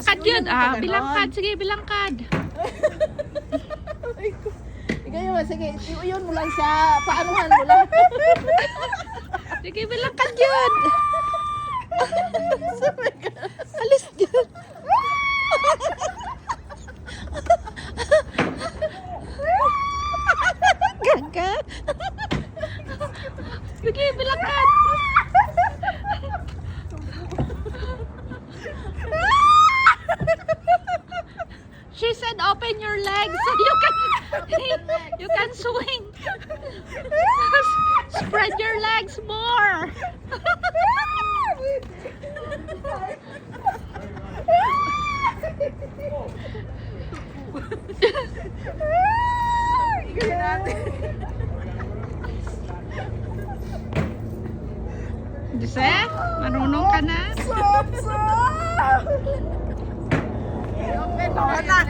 Kad yun. Bilangkad. Sige, bilangkad. Ikaw yun, sige, iuyon mo lang siya. Paanuhan mo lang. Sige, bilangkad yun. Alis dyan. Gaga. Sige, bilangkad. She said open your legs so you can swing. Spread your legs more. Jose, marunong ka na? Open mo na.